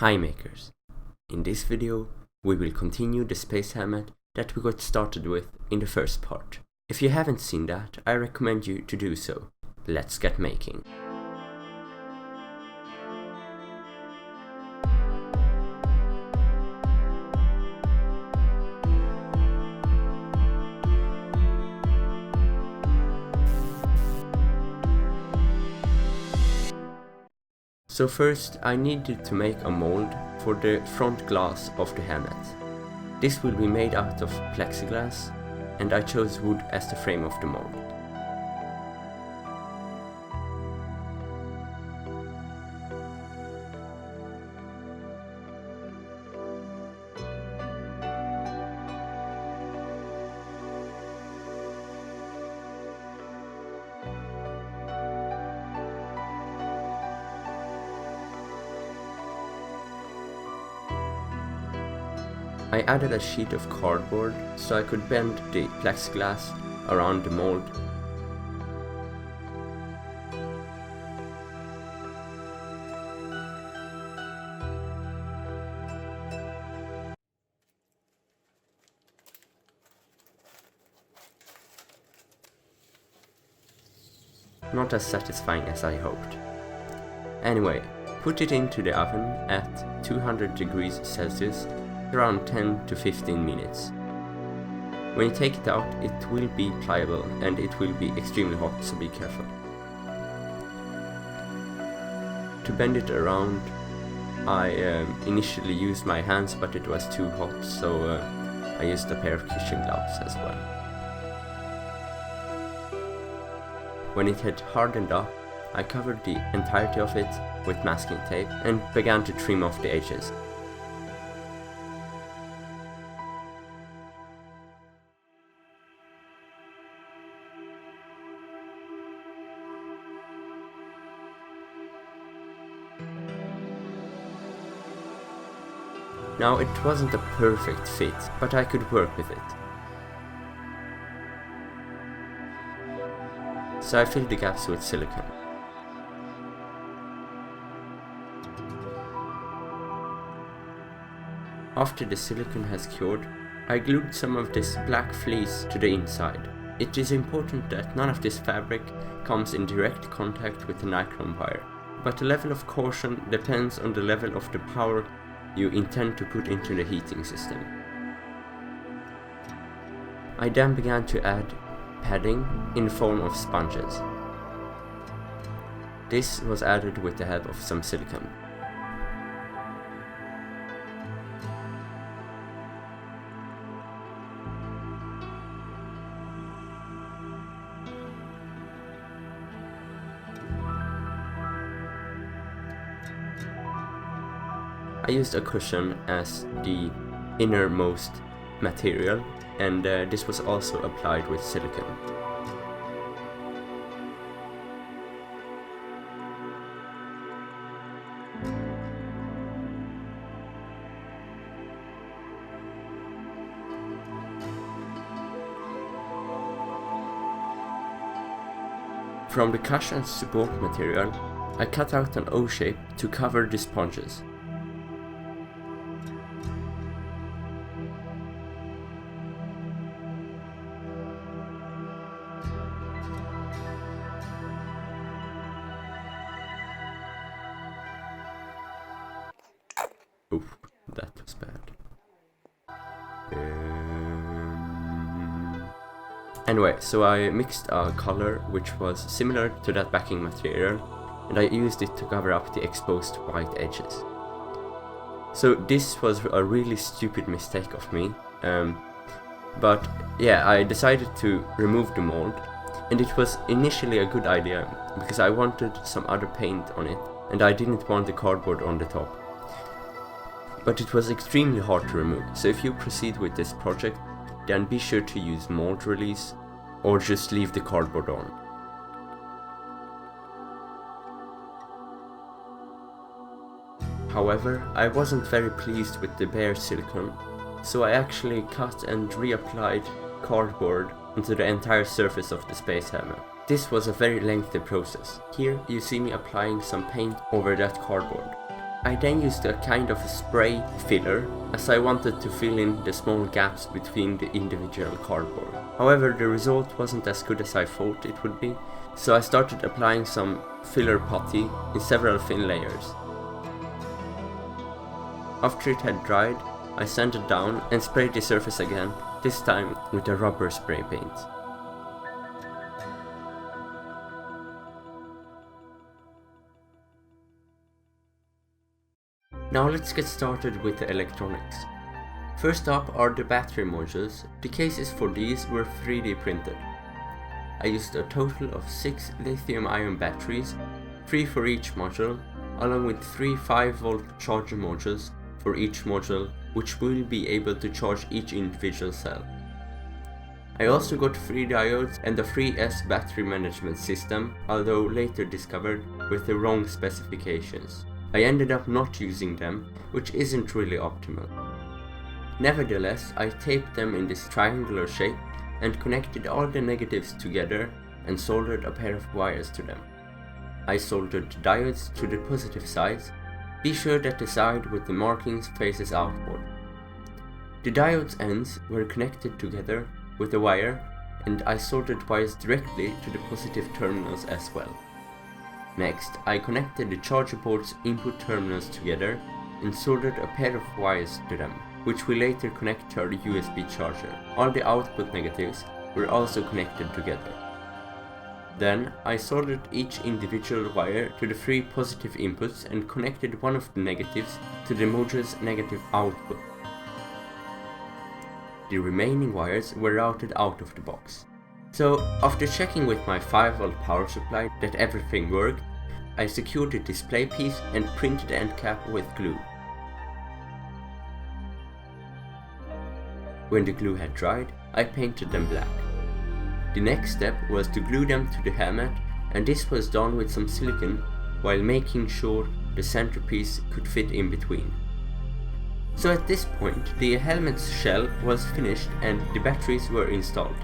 Hi makers! In this video we will continue the space helmet that we got started with in the first part. If you haven't seen that, I recommend you to do so. Let's get making. So first I needed to make a mold for the front glass of the helmet. This will be made out of plexiglass, and I chose wood as the frame of the mold. I added a sheet of cardboard so I could bend the plexiglass around the mold. Not as satisfying as I hoped. Anyway, put it into the oven at 200 degrees Celsius around 10 to 15 minutes. When you take it out, it will be pliable and it will be extremely hot, so be careful. To bend it around, I initially used my hands, but it was too hot, so I used a pair of kitchen gloves as well. When it had hardened up, I covered the entirety of it with masking tape and began to trim off the edges. Now, it wasn't a perfect fit, but I could work with it. So I filled the gaps with silicone. After the silicone has cured, I glued some of this black fleece to the inside. It is important that none of this fabric comes in direct contact with the nylon wire, but the level of caution depends on the level of the power you intend to put into the heating system. I then began to add padding in the form of sponges. This was added with the help of some silicone. I used a cushion as the innermost material, and this was also applied with silicone. From the cushion support material, I cut out an O shape to cover the sponges. Oof, that was bad. Anyway, so I mixed a color which was similar to that backing material, and I used it to cover up the exposed white edges. So this was a really stupid mistake of me, but yeah, I decided to remove the mold, and it was initially a good idea because I wanted some other paint on it, and I didn't want the cardboard on the top. But it was extremely hard to remove, so if you proceed with this project, then be sure to use mold release or just leave the cardboard on. However, I wasn't very pleased with the bare silicone, so I actually cut and reapplied cardboard onto the entire surface of the space helmet. This was a very lengthy process. Here you see me applying some paint over that cardboard. I then used a kind of a spray filler, as I wanted to fill in the small gaps between the individual cardboard. However, the result wasn't as good as I thought it would be, so I started applying some filler putty in several thin layers. After it had dried, I sanded down and sprayed the surface again, this time with a rubber spray paint. Now let's get started with the electronics. First up are the battery modules. The cases for these were 3D printed. I used a total of 6 lithium-ion batteries, 3 for each module, along with 3 5-volt charger modules for each module, which will be able to charge each individual cell. I also got 3 diodes and a 3S battery management system, although later discovered with the wrong specifications. I ended up not using them, which isn't really optimal. Nevertheless, I taped them in this triangular shape and connected all the negatives together and soldered a pair of wires to them. I soldered the diodes to the positive sides. Be sure that the side with the markings faces outward. The diode's ends were connected together with a wire, and I soldered wires directly to the positive terminals as well. Next, I connected the charger port's input terminals together and soldered a pair of wires to them, which we later connect to our USB charger. All the output negatives were also connected together. Then, I soldered each individual wire to the 3 positive inputs and connected one of the negatives to the module's negative output. The remaining wires were routed out of the box. So, after checking with my 5-volt power supply that everything worked, I secured the display piece and printed the end cap with glue. When the glue had dried, I painted them black. The next step was to glue them to the helmet, and this was done with some silicone while making sure the centerpiece could fit in between. So at this point, the helmet's shell was finished and the batteries were installed.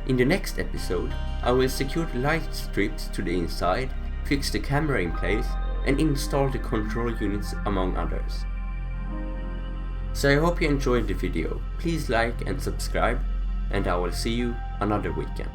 In the next episode, I will secure the light strips to the inside, fix the camera in place, and install the control units among others. So I hope you enjoyed the video. Please like and subscribe, and I will see you another weekend.